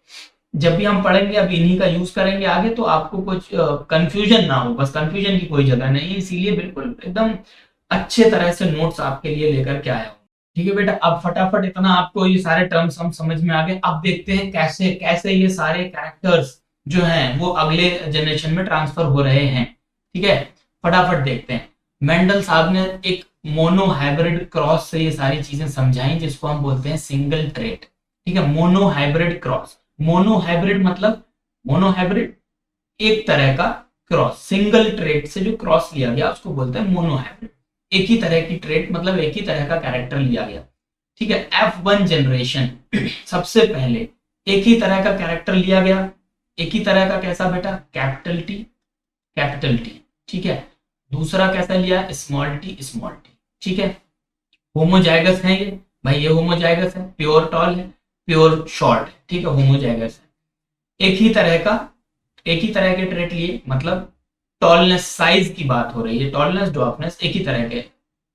जब भी हम पढ़ेंगे अब इन्हीं का यूज करेंगे आगे, तो आपको कुछ कंफ्यूजन ना हो, बस कंफ्यूजन की कोई जगह नहीं, इसीलिए बिल्कुल एकदम अच्छे तरह से नोट्स आपके लिए लेकर के आया हूँ, ठीक है बेटा। अब फटाफट इतना आपको ये सारे टर्म्स हम समझ में आ गए। अब देखते हैं कैसे कैसे ये सारे कैरेक्टर्स जो हैं वो अगले जनरेशन में ट्रांसफर हो रहे हैं, ठीक है, फटाफट देखते हैं। मेंडल साहब ने एक मोनो हाइब्रिड क्रॉस से ये सारी चीजें समझाई, जिसको हम बोलते हैं सिंगल ट्रेट, ठीक है, mono hybrid cross. Mono hybrid मतलब, मोनो हाइब्रिड एक तरह का क्रॉस, सिंगल ट्रेट से जो क्रॉस लिया गया उसको बोलते हैं मोनो हाइब्रिड। एक ही तरह की ट्रेट मतलब एक ही तरह का कैरेक्टर लिया गया। ठीक है। F1 जनरेशन सबसे पहले एक ही तरह का कैरेक्टर लिया गया, एक ही तरह का कैसा बेटा, कैपिटल टी कैपिटल टी, ठीक है। दूसरा कैसा लिया, स्मॉल टी स्मॉल टी, ठीक है। होमोजाइगस है ये भाई, ये होमोजाइगस है, प्योर टॉल है, प्योर शॉर्ट है, ठीक है, होमोजाइगस है। एक ही तरह के ट्रेट लिए, मतलब टॉलनेस साइज की बात हो रही है, टॉलनेस ड्वार्फनेस एक ही तरह के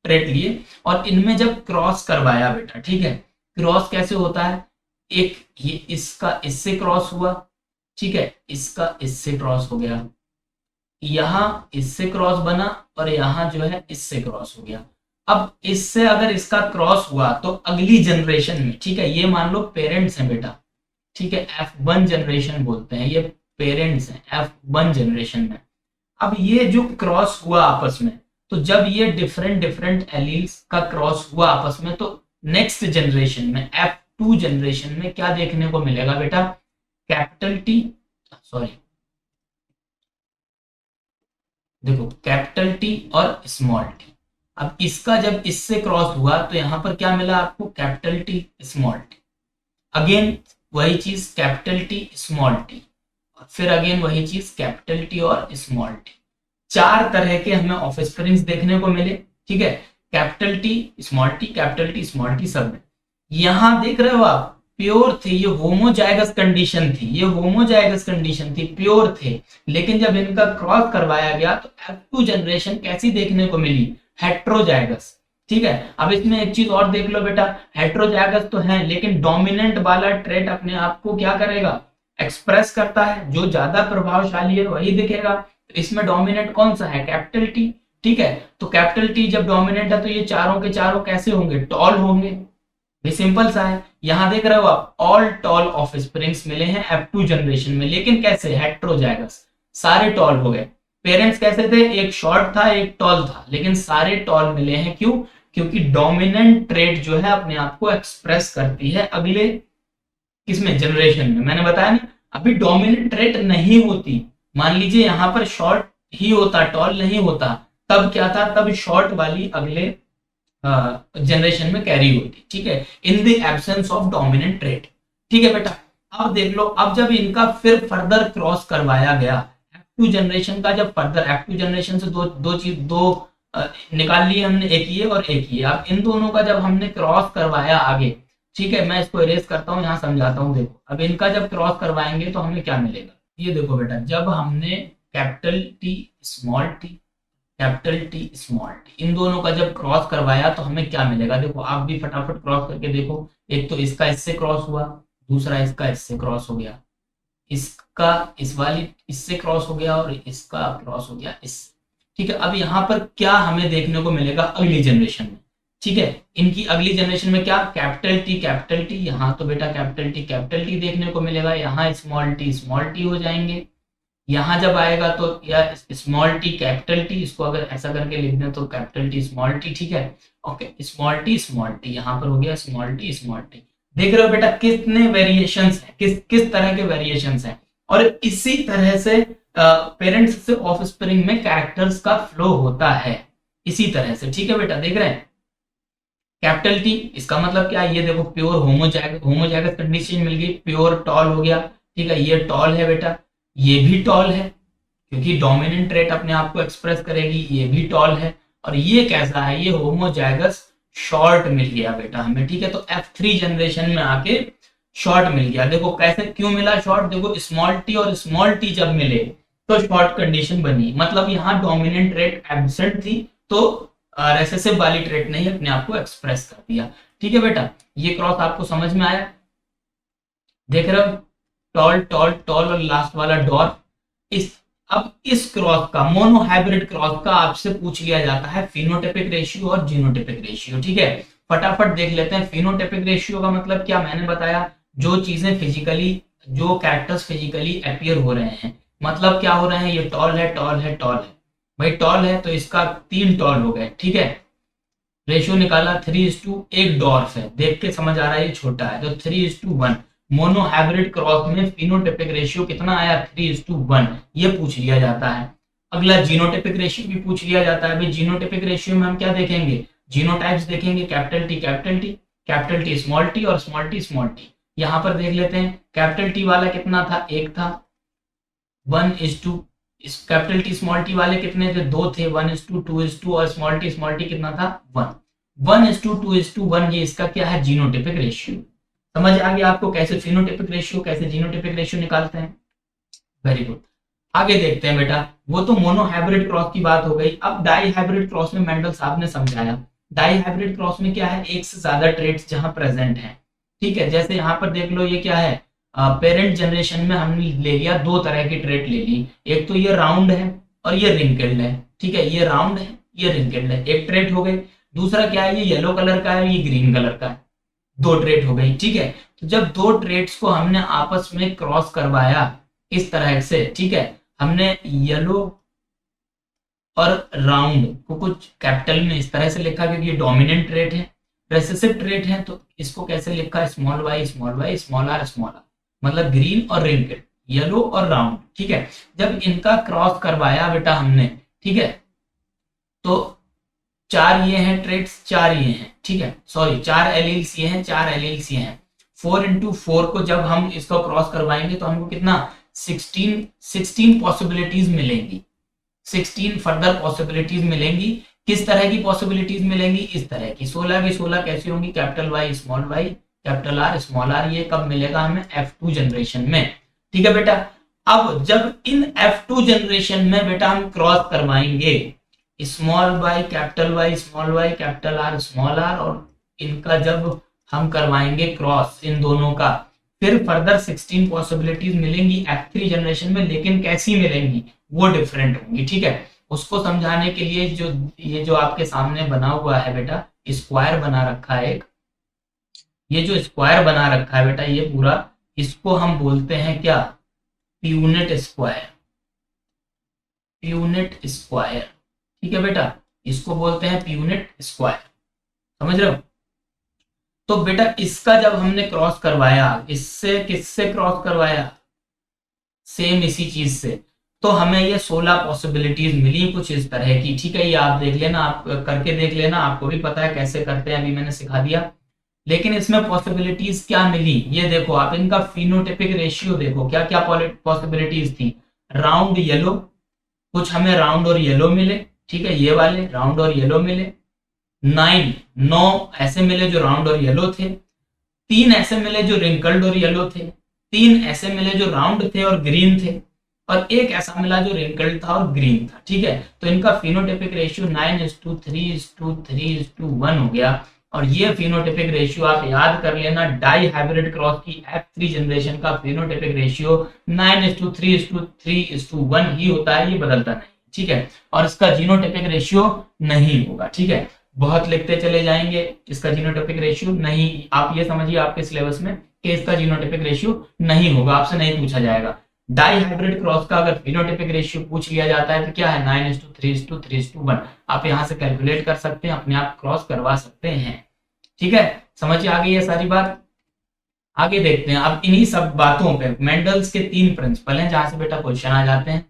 ट्रेट लिए, और इनमें जब क्रॉस करवाया बेटा, ठीक है, क्रॉस कैसे होता है, एक ये इसका इससे क्रॉस हुआ, ठीक है, इसका इससे क्रॉस हो गया, यहां इससे क्रॉस बना, और यहां जो है इससे क्रॉस हो गया। अब इससे अगर इसका क्रॉस हुआ तो अगली जनरेशन में, ठीक है, ये मान लो पेरेंट्स हैं बेटा, ठीक है, F1 जनरेशन बोलते हैं, ये पेरेंट्स हैं F1 जनरेशन में। अब ये जो क्रॉस हुआ आपस में, तो जब ये डिफरेंट डिफरेंट एलील्स का क्रॉस हुआ आपस में, तो नेक्स्ट जनरेशन में F2 जनरेशन में क्या देखने को मिलेगा बेटा, कैपिटल टी, सॉरी देखो कैपिटल टी और स्मॉल टी। अब इसका जब इससे क्रॉस हुआ तो यहां पर क्या मिला आपको, capital T small T, again वही चीज कैपिटल टी स्मॉल टी, फिर अगेन वही चीज कैपिटल टी और स्मॉल टी। चार तरह के हमें ऑफस्प्रिंग्स देखने को मिले, ठीक है, capital T small T capital T small T सब में। यहां देख रहे हो आप, प्योर थे, ये होमोजाइगस कंडीशन थी, ये होमोजाइगस कंडीशन थी, प्योर थे, लेकिन जब इनका क्रॉस करवाया गया तो F2 जनरेशन कैसी देखने को मिली, हेट्रोजाइगस, ठीक है। अब इसमें एक चीज और देख लो बेटा, हेट्रोजाइगस तो है, लेकिन डोमिनेंट वाला ट्रेट अपने आप को क्या करेगा, एक्सप्रेस करता है, जो ज्यादा प्रभावशाली है वही दिखेगा। तो इसमें डोमिनेंट कौन सा है, कैपिटल टी, ठीक है। तो कैपिटल टी जब डोमिनेंट है तो ये चारों के चारों कैसे होंगे, टॉल होंगे, ये सिंपल सा है। यहां देख रहे हो आप, ऑल टॉल ऑफस्प्रिंग्स मिले हैं F2 जनरेशन में, लेकिन कैसे, हेट्रोजाइगस, सारे टॉल हो गए। पेरेंट्स कैसे थे, एक शॉर्ट था एक टॉल था, लेकिन सारे टॉल मिले हैं, क्यों, क्योंकि डोमिनेंट ट्रेट जो है अपने आप को एक्सप्रेस करती है अगले किसमें, जनरेशन में। मैंने बताया ना, अभी डोमिनेंट ट्रेट नहीं होती, मान लीजिए यहां पर शॉर्ट ही होता, टॉल नहीं होता, तब क्या था, तब शॉर्ट वाली अगले जनरेशन में कैरी होती, ठीक है, in the absence of dominant trait, ठीक है बेटा। अब देख लो, अब जब इनका फिर फर्दर क्रॉस करवाया गया, F2 जनरेशन का, जब फर्दर F2 जनरेशन से दो निकाल लिए हमने, एक ये और एक ये। अब इन दोनों का जब हमने क्रॉस करवाया आगे, ठीक है, मैं इसको इरेज करता हूँ, यहाँ समझाता हूँ। देखो अब इनका जब क्रॉस करवाएंगे तो हमें क्या मिलेगा, ये देखो बेटा, जब हमने capital T small T capital T small T इन दोनों का जब क्रॉस करवाया तो हमें क्या मिलेगा, देखो आप भी फटाफट क्रॉस करके देखो। एक तो इसका इससे क्रॉस हुआ, दूसरा इसका इससे क्रॉस हो गया, इसका इस वाली इससे क्रॉस हो गया, और इसका क्रॉस हो गया इस, ठीक है। अब यहाँ पर क्या हमें देखने को मिलेगा अगली जनरेशन में, ठीक है, इनकी अगली जनरेशन में क्या, कैपिटल टी, यहाँ तो बेटा कैपिटल टी देखने को मिलेगा, यहाँ स्मॉल टी हो जाएंगे। यहाँ जब आएगा तो या स्मॉल टी कैपिटल टी, इसको अगर ऐसा करके लिख दें तो कैपिटल टी स्मॉल टी, ठीक है, ओके, स्मॉल टी, यहाँ पर हो गया स्मॉल टी। देख रहे हो बेटा कितने वेरिएशंस हैं, किस तरह के वेरिएशंस हैं, और इसी तरह से पेरेंट्स से ऑफस्प्रिंग में कैरेक्टर्स का फ्लो होता है, इसी तरह से, ठीक है बेटा। देख रहे हैं कैपिटल टी, इसका मतलब क्या है, ये देखो प्योर होमोजाइगस कंडीशन मिल गई, प्योर टॉल हो गया, ठीक है, ये टॉल है बेटा, ये भी टॉल है, क्योंकि डोमिनेंट ट्रेट अपने आप को एक्सप्रेस करेगी, ये भी टॉल है, और ये कैसा है, ये होमोजाइगस शॉर्ट मिल गया बेटा हमें, ठीक है। तो F3 जनरेशन में आके शॉर्ट मिल गया। देखो कैसे, क्यों मिला शॉर्ट, देखो स्मॉल टी और स्मॉल टी जब मिले तो शॉर्ट कंडीशन बनी, मतलब यहाँ डोमिनेंट ट्रेट एब्सेंट थी, तो रेसेसिव वाली ट्रेट ने अपने आप को एक्सप्रेस कर दिया, ठीक है बेटा। ये क्रॉस आपको समझ में आया, देख रहे हो, टॉल और लास्ट वाला डॉर्फ। अब इस क्रॉस का, मोनो हाइब्रिड क्रॉस का आपसे पूछ लिया जाता है फिनोटाइपिक रेशियो और जीनोटाइपिक रेशियो, ठीक है। फटाफट देख लेते हैं। फिनोटाइपिक रेशियो का मतलब क्या, मैंने बताया, जो चीजें फिजिकली, जो कैरेक्टर्स फिजिकली अपीयर हो रहे हैं, मतलब क्या हो रहे हैं, ये टॉल है भाई, टॉल है तो इसका 3 टॉल हो गए, ठीक है। रेशियो निकाला 3:1, एक डॉर्फ है, देख के समझ आ रहा है ये छोटा है, तो 3:1। मोनो हाइब्रिड क्रॉस में फिनोटाइपिक रेशियो कितना आया, 3:1, ये पूछ लिया जाता है। अगला जीनोटाइपिक रेशियो भी पूछ लिया जाता है। भाई जीनोटाइपिक रेशियो में हम क्या देखेंगे, जीनोटाइप्स देखेंगे, capital T capital T small T और स्मॉल टी स्मॉल टी। यहां पर देख लेते हैं, कैपिटल टी वाला कितना था, एक था, 1:2। इस कैपिटल टी स्मॉल टी वाले कितने थे, दो थे, 1:2, और स्मॉल टी कितना था, 1। 1:2:1, ये इसका क्या है, जीनोटिपिक रेशियो। समझ आ गया आपको कैसे फिनोटिपिक रेशियो, कैसे जीनोटिपिक रेशियो निकालते हैं। Very good. आगे देखते हैं बेटा, वो तो मोनो हाइब्रिड क्रॉस की बात हो गई। अब डाई हाइब्रिड क्रॉस में मेंडल साहब ने समझाया, डाई हाइब्रिड क्रॉस में क्या है, एक से ज्यादा ट्रेट्स जहां प्रेजेंट हैं। ठीक है, जैसे यहाँ पर देख लो, ये क्या है, पेरेंट जनरेशन में हमने ले लिया, दो तरह की ट्रेट ले ली, एक तो ये राउंड है और ये रिंकल्ड है। ठीक है, ये राउंड है, ये रिंकल्ड है, एक ट्रेट हो गई। दूसरा क्या है, ये येलो कलर का है, ये ग्रीन कलर का है, दो ट्रेट हो गई। ठीक है, तो जब दो ट्रेट्स को हमने आपस में क्रॉस करवाया इस तरह से, ठीक है, हमने येलो और राउंड को कुछ कैपिटल में इस तरह से लिखा क्योंकि ये डोमिनेंट ट्रेट है, रेसेसिव ट्रेट है, तो इसको कैसे लिखा, स्मॉल वाई स्मॉल आर, मतलब ग्रीन और रिंकल्ड, येलो और राउंड। ठीक है, जब इनका क्रॉस करवाया बेटा हमने, ठीक है, तो चार ये हैं ट्रेट्स, चार ये हैं, ठीक है, सॉरी, चार एलील्स ये हैं, चार एलील्स ये हैं। 4 × 4 को जब हम इसको क्रॉस करवाएंगे तो हमको कितना, 16 पॉसिबिलिटीज मिलेंगी, 16 फर्दर पॉसिबिलिटीज मिलेंगी। किस तरह की पॉसिबिलिटीज मिलेंगी, इस तरह की 16 की 16 कैसी होंगी, capital Y capital R small R. ये कब मिलेगा हमें, F2 जनरेशन में। ठीक है बेटा, अब जब इन F2 जनरेशन में बेटा हम क्रॉस करवाएंगे small Y capital R small R, और इनका जब हम करवाएंगे क्रॉस इन दोनों का, फिर फर्दर 16 पॉसिबिलिटीज मिलेंगी F3 जनरेशन में, लेकिन कैसी मिलेंगी, वो डिफरेंट होंगी। ठीक है, उसको समझाने के लिए ये जो आपके सामने बना हुआ है बेटा, स्क्वायर बना रखा है एक, ये जो स्क्वायर बना रखा है बेटा, ये पूरा, इसको हम बोलते हैं क्या, प्यूनेट स्क्वायर, प्यूनेट स्क्वायर। ठीक है बेटा, इसको बोलते हैं प्यूनेट स्क्वायर, समझ रहे हो। तो बेटा इसका जब हमने क्रॉस करवाया, इससे किससे क्रॉस करवाया, सेम इसी चीज से, तो हमें ये 16 पॉसिबिलिटीज मिली कुछ इस तरह की। ठीक है, ये आप देख लेना, आप करके देख लेना, आपको भी पता है कैसे करते हैं, अभी मैंने सिखा दिया। लेकिन इसमें पॉसिबिलिटीज क्या मिली, ये देखो आप, इनका फिनोटाइपिक रेशियो देखो, क्या क्या पॉसिबिलिटीज थी। राउंड येलो, कुछ हमें राउंड और येलो मिले, ठीक है, ये वाले राउंड और येलो मिले। 9 ऐसे मिले जो राउंड और येलो थे, 3 ऐसे मिले जो रिंकल्ड और येलो थे, 3 ऐसे मिले जो राउंड थे और ग्रीन थे, और एक ऐसा मिला जो रिंकल्ड था और ग्रीन था। ठीक है, तो इनका फिनोटाइपिक रेशियो 9:3:3:1 हो गया। और ये फिनोटाइपिक रेशियो आप याद कर लेना, डाई हाइब्रिड क्रॉस की F3 जनरेशन का फिनोटाइपिक रेशियो 9:3:3:1 ही होता है, ये बदलता नहीं। ठीक है, और इसका जीनोटाइपिक रेशियो नहीं होगा। ठीक है, बहुत लिखते चले जाएंगे, इसका जीनोटाइपिक रेशियो नहीं, आप ये समझिए आपके सिलेबस में कि इसका जीनोटाइपिक रेशियो नहीं होगा, आपसे नहीं पूछा जाएगा। डाई हाइब्रिड क्रॉस का अगर फिनोटाइपिक रेशियो पूछ लिया जाता है तो क्या है, 9:3:3:1। आप यहां से कैलकुलेट कर सकते हैं, अपने आप क्रॉस करवा सकते हैं। ठीक है, समझ आ गई है सारी बात। आगे देखते हैं, अब इन्हीं सब बातों पे मेंडल्स के 3 प्रिंसिपल हैं जहां से बेटा क्वेश्चन आ जाते हैं।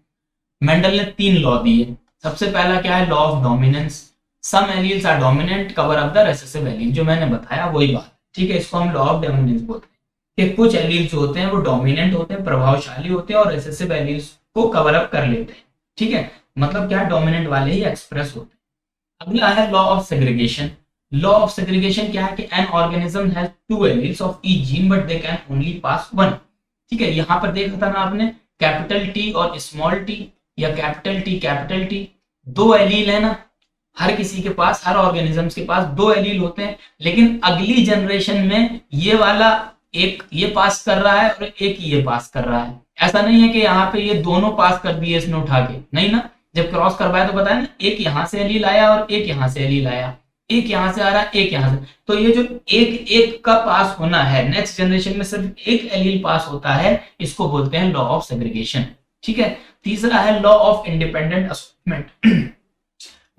मेंडल ने 3 लॉ दिए। सबसे पहला क्या है, law of dominance, some alleles are dominant cover up the recessive allele, जो मैंने बताया वही बात। ठीक है, इसको हम लॉ ऑफ डोमिनेंस बोलते हैं कि कुछ एलील्स होते हैं वो डोमिनेंट होते हैं, प्रभावशाली होते हैं, और रिसेसिव एलील्स को कवर अप कर लेते हैं। ठीक है, मतलब क्या, डोमिनेंट वाले ही एक्सप्रेस होते हैं। अगला है law of segregation. Law of segregation क्या है कि an organism has 2 alleles of each gene but they can only pass 1। ठीक है, यहां पर देखा था ना आपने, कैपिटल टी और स्मॉल टी, या कैपिटल टी, 2 एलील है ना, हर किसी के पास, हर ऑर्गेनिजम्स के पास 2 एलील होते हैं। लेकिन अगली जनरेशन में ये वाला एक ये पास कर रहा है और एक ये पास कर रहा है। ऐसा नहीं है कि यहाँ पे ये दोनों पास कर दिए इसने उठा के, नहीं ना, जब क्रॉस करवाया तो बताया ना, एक यहाँ से एलील आया और एक यहाँ से एलील आया, एक यहाँ से आ रहा है, एक यहाँ से। तो ये जो एक एक का पास होना है, नेक्स्ट जनरेशन में सिर्फ एक एलील पास होता है, इसको बोलते हैं लॉ ऑफ सेग्रीगेशन। ठीक है, तीसरा है law of independent assortment.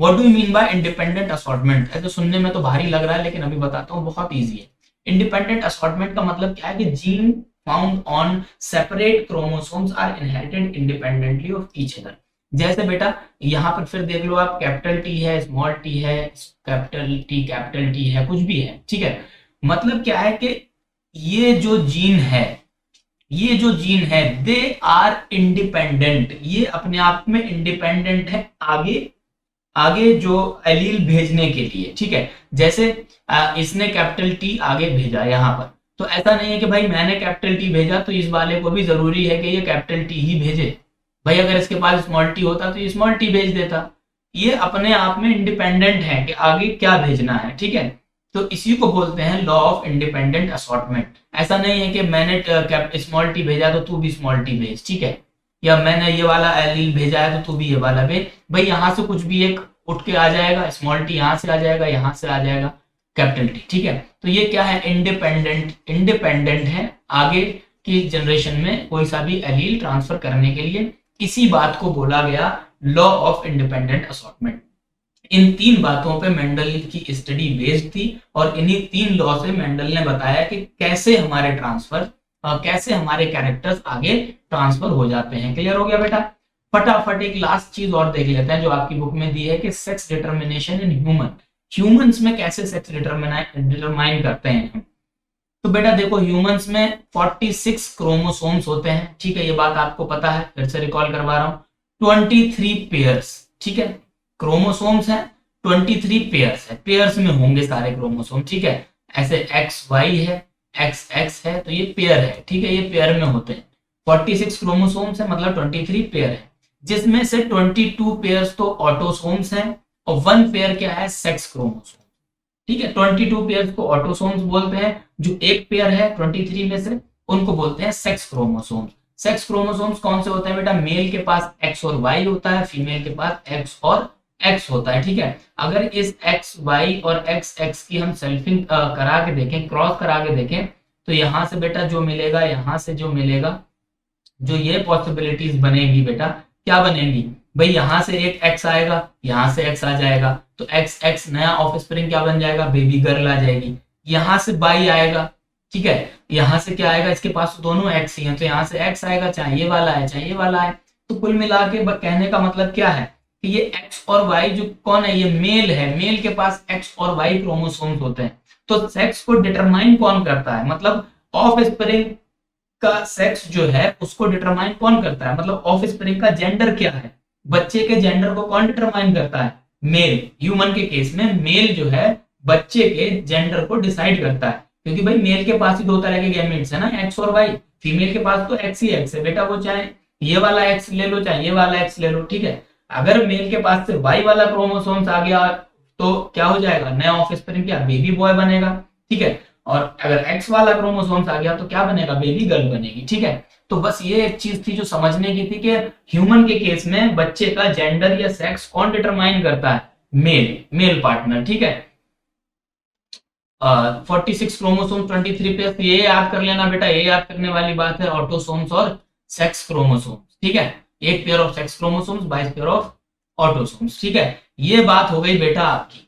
What do you mean by independent assortment? ऐसे सुनने में तो भारी लग रहा है, लेकिन अभी बताता हूँ, बहुत इजी है। इंडिपेंडेंट असॉर्टमेंट का मतलब क्या है कि gene found on separate chromosomes are inherited independently of each other. जैसे बेटा यहाँ पर फिर देख लो आप, कैपिटल टी है, स्मॉल टी है, कैपिटल टी है, कुछ भी है, ठीक है, मतलब क्या है कि ये जो जीन है दे आर इंडिपेंडेंट, ये अपने आप में इंडिपेंडेंट है आगे आगे जो एलील भेजने के लिए, ठीक है। जैसे इसने कैपिटल टी आगे भेजा यहाँ पर, तो ऐसा नहीं है कि भाई मैंने कैपिटल टी भेजा तो इस वाले को भी जरूरी है कि ये कैपिटल टी ही भेजे। भाई अगर इसके पास स्मॉल टी होता तो ये स्मॉल टी भेज देता। ये अपने आप में इंडिपेंडेंट है कि आगे क्या भेजना है, ठीक है। तो इसी को बोलते हैं लॉ ऑफ इंडिपेंडेंट असॉर्टमेंट। ऐसा नहीं है कि मैंने स्मॉल टी भेजा तो तू भी स्मॉल टी भेज, ठीक है, या मैंने ये वाला एलील भेजा है तो तू भी ये वाला भेज। भाई यहाँ से कुछ भी एक उठ के आ जाएगा, स्मॉल टी यहाँ से आ जाएगा, यहाँ से आ जाएगा कैपिटल टी, ठीक है। तो ये क्या है, इंडिपेंडेंट है आगे की जनरेशन में कोई सा भी एलील ट्रांसफर करने के लिए। इसी बात को बोला गया लॉ ऑफ इंडिपेंडेंट असॉर्टमेंट। इन तीन बातों पे मेंडल की स्टडी बेस्ड थी और इन्हीं तीन लॉ से मेंडल ने बताया कि कैसे हमारे कैसे हमारे कैरेक्टर्स आगे ट्रांसफर हो जाते हैं। क्लियर हो गया बेटा? फटाफट एक लास्ट चीज और देख लेते हैं जो आपकी बुक में दी है कि सेक्स डिटर्मिनेशन इन ह्यूमंस में कैसे सेक्स डिटरमाइन करते हैं। तो बेटा देखो, ह्यूमंस में 46 क्रोमोसोम्स होते हैं, ठीक है, ये बात आपको पता है, फिर से रिकॉल करवा रहा हूं। 23 पेयर्स, ठीक है, क्रोमोसोम्स हैं, 23 पेयर्स है, पेयर्स में होंगे सारे क्रोमोसोम, ठीक है। ऐसे एक्स वाई है, एक्स एक्स है, तो ये पेयर है, ठीक है, ये पेयर में होते हैं। 46 क्रोमोसोम्स है मतलब 23 पेयर है, जिसमें से 22 पेयर्स तो ऑटोसोम्स हैं और 1 पेयर क्या है, सेक्स क्रोमोसोम, ठीक है। 22 पेयर्स को ऑटोसोम्स बोलते हैं, जो एक पेयर है 23 में से उनको बोलते हैं सेक्स क्रोमोसोम्स। सेक्स क्रोमोसोम्स कौन से होते हैं बेटा? मेल के पास एक्स और वाई होता है, फीमेल के पास एक्स और एक्स होता है, ठीक है। अगर इस एक्स वाई और एक्स एक्स की हम सेल्फिंग करा के देखें, क्रॉस करा के देखें, तो यहां से बेटा जो मिलेगा, यहां से जो मिलेगा, जो ये पॉसिबिलिटीज बनेगी बेटा, क्या बनेगी भाई, यहां से एक एक्स आएगा, यहां से एक्स आ जाएगा, तो एक्स एक्स नया ऑफस्प्रिंग क्या बन जाएगा, बेबी गर्ल आ जाएगी। यहाँ से बाई आएगा, ठीक है, यहाँ से क्या आएगा, इसके पास तो दोनों एक्स ही हैं, तो यहाँ से एक्स आएगा, चाहे ये वाला है चाहे ये वाला है। तो कुल मिला के कहने का मतलब क्या है कि ये एक्स और वाई जो कौन है, ये मेल है, मेल के पास एक्स और वाई क्रोमोसोम्स होते हैं। तो सेक्स को डिटरमाइन कौन करता है, मतलब ऑफस्प्रिंग का सेक्स जो है उसको डिटरमाइन कौन करता है, मतलब ऑफस्प्रिंग का जेंडर क्या है, बच्चे के जेंडर को कौन डिटरमाइन करता है, मेल। ह्यूमन के केस में मेल जो है बच्चे के जेंडर को डिसाइड करता है, क्योंकि भाई मेल के पास ही दो तरह के गैमेट्स है ना, एक्स और वाई। फीमेल के पास तो एक्स ही एक्स है बेटा, वो चाहे ये वाला एक्स ले लो चाहे ये वाला एक्स ले लो, ठीक है। अगर मेल के पास से वाई वाला क्रोमोसोम्स आ गया तो क्या हो जाएगा, नया ऑफस्प्रिंग क्या, बेबी बॉय बनेगा, ठीक है। और अगर एक्स वाला क्रोमोसोम्स आ गया तो क्या बनेगा, बेबी गर्ल बनेगी, ठीक है। तो बस ये एक चीज थी जो समझने की थी कि ह्यूमन के केस में बच्चे का जेंडर या सेक्स कौन डिटरमाइन करता है, मेल पार्टनर, ठीक है। 46 क्रोमोसोम 23 पे, ये याद कर लेना बेटा, ये याद करने वाली बात है, ऑटोसोम्स और सेक्स क्रोमोसोम्स, ठीक है। एक pair of sex chromosomes, 22 pair of autosomes, ठीक है। ये बात हो गई बेटा आपकी,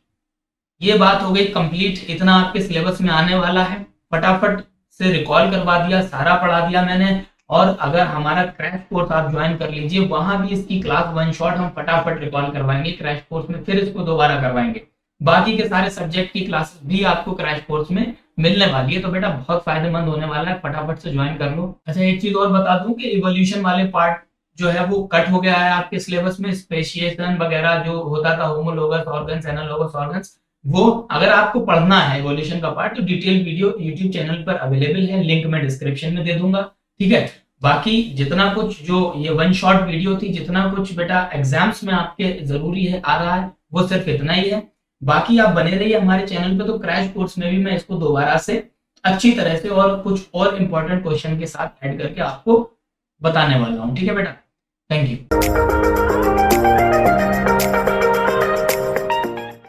ये बात हो गई कंप्लीट, इतना आपके सिलेबस में आने वाला है। फटाफट से रिकॉल करवा दिया, सारा पढ़ा दिया मैंने। और अगर हमारा क्रैश कोर्स आप ज्वाइन कर लीजिए, वहां भी इसकी क्लास 1 शॉट हम फटाफट रिकॉल करवाएंगे क्रैश कोर्स में, फिर इसको दोबारा करवाएंगे। बाकी के सारे सब्जेक्ट की क्लासेस भी आपको क्रैश कोर्स में मिलने वाली है, तो बेटा बहुत फायदेमंद होने वाला है, फटाफट से ज्वाइन कर लो। अच्छा एक चीज और बता दूं कि इवोल्यूशन वाले पार्ट जो है वो कट हो गया है आपके सिलेबस में, स्पेशिएशन वगैरह जो होता था, होमोलोगस ऑर्गन्स, एनालोगस ऑर्गन्स, वो अगर आपको पढ़ना है इवोल्यूशन का पार्ट तो डिटेल वीडियो यूट्यूब चैनल पर अवेलेबल है, लिंक मैं डिस्क्रिप्शन में दे दूंगा, ठीक है। बाकी जितना कुछ जो ये 1 शॉट वीडियो थी, जितना कुछ बेटा एग्जाम्स में आपके जरूरी है आ रहा है, वो सिर्फ इतना ही है। बाकी आप बने रहिए हमारे चैनल पे, तो क्रैश कोर्स में भी मैं इसको दोबारा से अच्छी तरह से और कुछ और इंपॉर्टेंट क्वेश्चन के साथ ऐड करके आपको बताने वाला हूँ, ठीक है बेटा। Thank you.